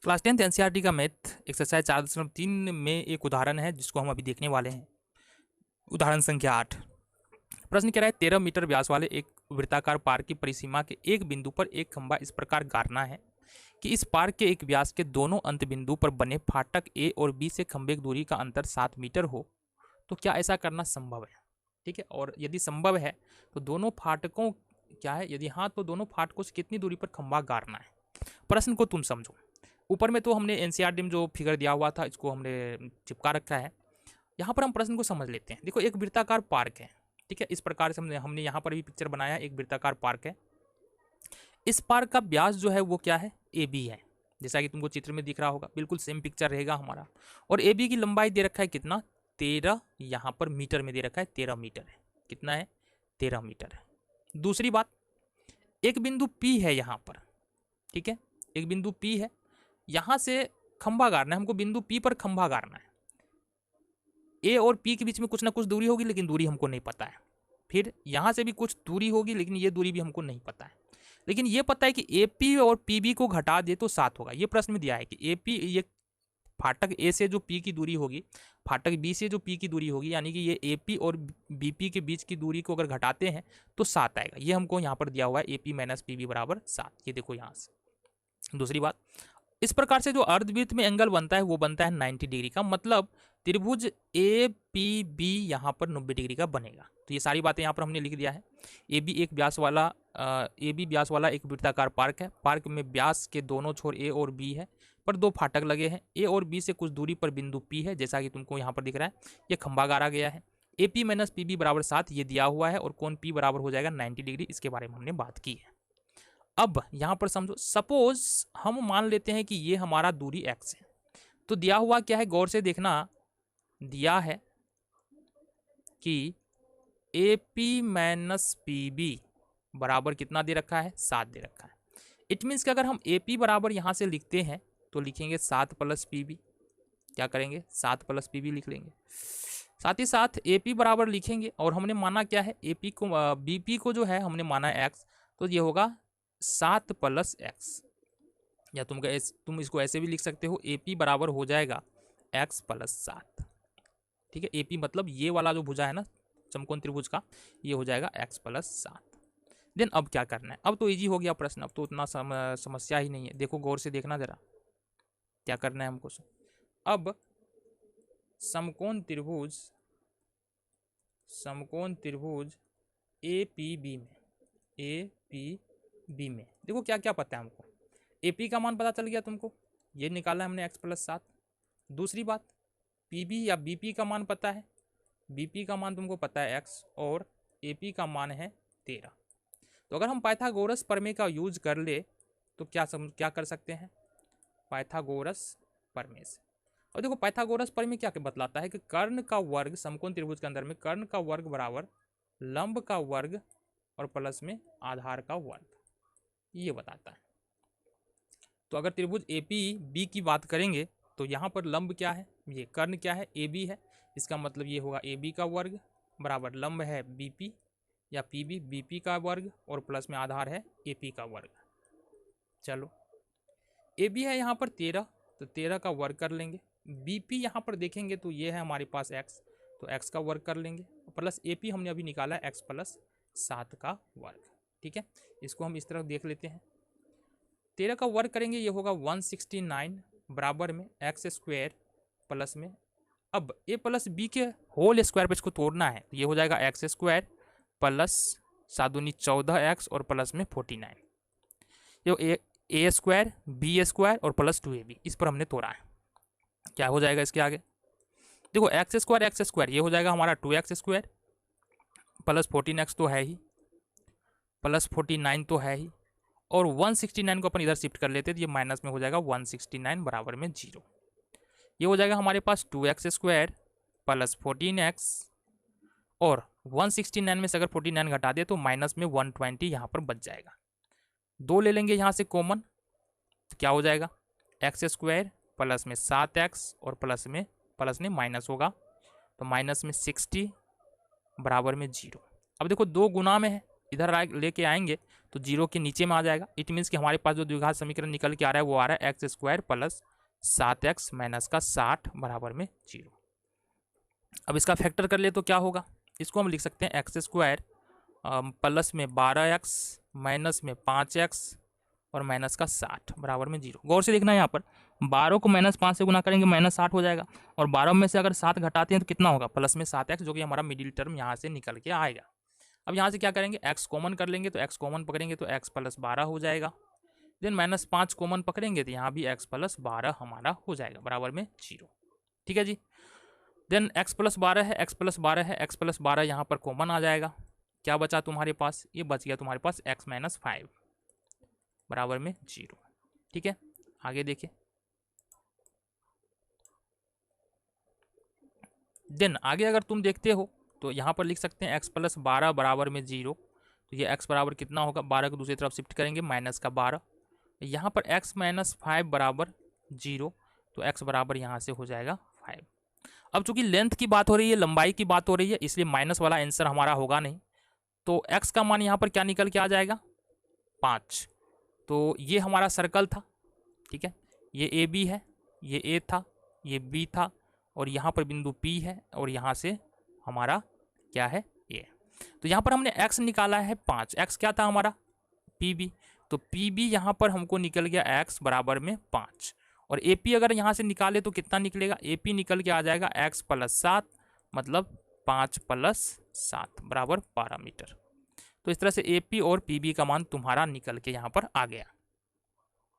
Class 10th NCERT का math exercise 4.3 में एक उदाहरण है जिसको हम अभी देखने वाले हैं। उदाहरण संख्या 8। प्रश्न कह रहा है 13 मीटर व्यास वाले एक वृत्ताकार पार्क की परिसीमा के एक बिंदु पर एक खंभा इस प्रकार गाड़ना है कि इस पार्क के एक व्यास के दोनों अंत बिंदु पर बने फाटक ए और बी से खंभे की दूरी का अंतर 7 मीटर हो, तो क्या ऐसा करना संभव है? ठीक है, और यदि संभव है तो दोनों फाटकों क्या है, यदि हाँ तो दोनों फाटकों से कितनी दूरी पर खंभा गाड़ना है। प्रश्न को तुम समझो। ऊपर में तो हमने एनसीईआरटी में जो फिगर दिया हुआ था इसको हमने चिपका रखा है। यहाँ पर हम प्रश्न को समझ लेते हैं। देखो, एक वृत्ताकार पार्क है, ठीक है, इस प्रकार से हमने यहाँ पर भी पिक्चर बनाया है। एक वृत्ताकार पार्क है। इस पार्क का व्यास जो है वो क्या है, ए बी है, जैसा कि तुमको चित्र में दिख रहा होगा। बिल्कुल सेम पिक्चर रहेगा हमारा। और ए बी की लंबाई दे रखा है कितना, 13, यहाँ पर मीटर में दे रखा है 13 मीटर है। कितना है, 13 मीटर है। दूसरी बात, एक बिंदु P है यहाँ पर, ठीक है, एक बिंदु P है, यहाँ से खंभा गाड़ना है हमको। बिंदु P पर खंभा गाड़ना है। ए और P के बीच में कुछ ना कुछ दूरी होगी, लेकिन दूरी हमको नहीं पता है। फिर यहाँ से भी कुछ दूरी होगी, लेकिन ये दूरी भी हमको नहीं पता है। लेकिन ये पता है कि AP और PB को घटा दे तो 7 होगा। ये प्रश्न में दिया है कि AP, ये फाटक ए से जो P की दूरी होगी, फाटक B से जो P की दूरी होगी, यानी कि ये AP और BP के बीच की दूरी को अगर घटाते हैं तो 7 आएगा। ये हमको यहाँ पर दिया हुआ है, AP - PB बराबर 7। ये देखो यहाँ से। दूसरी बात, इस प्रकार से जो अर्धवृत्त में एंगल बनता है वो बनता है 90 डिग्री का। मतलब त्रिभुज APB यहाँ पर 90 डिग्री का बनेगा। तो ये सारी बातें यहाँ पर हमने लिख दिया है। AB एक व्यास वाला AB व्यास वाला एक वृत्ताकार पार्क है। पार्क में व्यास के दोनों छोर A और B है, पर 2 फाटक लगे हैं। A और B से कुछ दूरी पर बिंदु P है, जैसा कि तुमको यहाँ पर दिख रहा है। ये खंभा गाड़ा गया है। AP - PB बराबर 7 ये दिया हुआ है, और कोण P बराबर हो जाएगा 90 डिग्री। इसके बारे में हमने बात की है। अब यहां पर समझो, सपोज हम मान लेते हैं कि ये हमारा दूरी x है। तो दिया हुआ क्या है, गौर से देखना। दिया है कि AP - PB बराबर कितना दे रखा है, 7 दे रखा है। इट मीन्स कि अगर हम AP बराबर यहां से लिखते हैं तो लिखेंगे 7 + PB। क्या करेंगे, 7 + PB लिख लेंगे। साथ ही साथ AP बराबर लिखेंगे, और हमने माना क्या है, AP को BP को जो है हमने माना x, तो ये होगा 7 + x। या तुम इसको ऐसे भी लिख सकते हो, AP बराबर हो जाएगा x + 7। ठीक है, AP मतलब ये वाला जो भुजा है ना समकोण त्रिभुज का, ये हो जाएगा x + 7। देन अब क्या करना है, अब तो इजी हो गया प्रश्न, अब तो उतना समस्या ही नहीं है। देखो गौर से देखना जरा, क्या करना है हमको। अब समकोण त्रिभुज APB में देखो क्या क्या पता है हमको। AP का मान पता चल गया तुमको, ये निकाला हमने x + 7। दूसरी बात, PB या BP का मान पता है। BP का मान तुमको पता है x, और AP का मान है 13। तो अगर हम पाइथागोरस प्रमेय का यूज कर ले तो क्या कर सकते हैं, पाइथागोरस प्रमेय से। और देखो पाइथागोरस प्रमेय क्या बतलाता है कि कर्ण का वर्ग समकोण त्रिभुज के अंदर में कर्ण का वर्ग बराबर लंब का वर्ग और प्लस में आधार का वर्ग, ये बताता है। तो अगर त्रिभुज APB की बात करेंगे तो यहाँ पर लंब क्या है, ये कर्ण क्या है, AB है। इसका मतलब ये होगा AB का वर्ग बराबर लंब है BP या PB, BP का वर्ग और प्लस में आधार है AP का वर्ग। चलो, AB है यहाँ पर 13, तो 13 का वर्ग कर लेंगे। BP यहाँ पर देखेंगे तो ये है हमारे पास x, तो x का वर्ग कर लेंगे, प्लस AP हमने अभी निकाला है x + 7 का वर्ग। ठीक है, इसको हम इस तरह देख लेते हैं। 13 का वर्ग करेंगे, ये होगा 169 बराबर में x² प्लस में, अब a + b के होल स्क्वायर पे इसको तोड़ना है, तो ये हो जाएगा x² प्लस 7 दूनी 14x और प्लस में 49। ये a² b² और प्लस 2ab, इस पर हमने तोड़ा है। क्या हो जाएगा इसके आगे, देखो x² ये हो जाएगा हमारा 2x² प्लस 14x तो है ही, प्लस 49 तो है ही, और 169 को अपन इधर शिफ्ट कर लेते तो ये माइनस में हो जाएगा 169 बराबर में 0। ये हो जाएगा हमारे पास 2x² प्लस 14x, और 169 में से अगर 49 घटा दे तो माइनस में 120 यहाँ पर बच जाएगा। 2 ले लेंगे यहाँ से कॉमन, तो क्या हो जाएगा x² प्लस में 7x और प्लस में माइनस होगा, तो माइनस में 60 बराबर में 0। अब देखो 2 गुना में है, इधर लेके आएंगे तो 0 के नीचे में आ जाएगा। इट मीन्स कि हमारे पास जो द्विघात समीकरण निकल के आ रहा है वो आ रहा है x square plus 7x minus का 60 बराबर में 0। अब इसका फैक्टर कर ले तो क्या होगा, इसको हम लिख सकते हैं एक्स स्क्वायर प्लस में 12x माइनस में 5x और माइनस का 60 बराबर में 0। गौर से देखना है यहाँ पर 12 को -5 से गुना करेंगे -60 हो जाएगा, और 12 में से अगर 7 घटाते हैं तो कितना होगा, प्लस में 7x, जो कि हमारा मिडिल टर्म यहाँ से निकल के आएगा। अब यहाँ से क्या करेंगे, x कॉमन कर लेंगे, तो x कॉमन पकड़ेंगे तो x प्लस 12 हो जाएगा। देन -5 कॉमन पकड़ेंगे तो यहाँ भी x प्लस 12 हमारा हो जाएगा बराबर में 0। ठीक है जी। देन x प्लस 12 है, x प्लस 12 है, x प्लस 12 यहाँ पर कॉमन आ जाएगा। क्या बचा तुम्हारे पास, ये बच गया तुम्हारे पास x माइनस 5 बराबर में 0। ठीक है, आगे देखिए। देन आगे अगर तुम देखते हो तो यहाँ पर लिख सकते हैं x प्लस 12 बराबर में 0। तो ये x बराबर कितना होगा, 12 को दूसरी तरफ शिफ्ट करेंगे माइनस का 12। यहाँ पर x माइनस 5 बराबर 0, तो x बराबर यहाँ से हो जाएगा 5। अब चूंकि लेंथ की बात हो रही है, लंबाई की बात हो रही है, इसलिए माइनस वाला आंसर हमारा होगा नहीं। तो x का मान यहाँ पर क्या निकल के आ जाएगा, 5। तो ये हमारा सर्कल था। ठीक है, ये ए बी है, ये ए था, ये बी था, और यहाँ पर बिंदु P है, और यहाँ से हमारा क्या है, ए। तो यहाँ पर हमने x निकाला है 5। x क्या था हमारा, PB। तो PB यहाँ पर हमको निकल गया x बराबर में 5। और AP अगर यहाँ से निकाले तो कितना निकलेगा, AP निकल के आ जाएगा x प्लस 7, मतलब 5 प्लस 7 बराबर 12 मीटर। तो इस तरह से AP और PB का मान तुम्हारा निकल के यहाँ पर आ गया।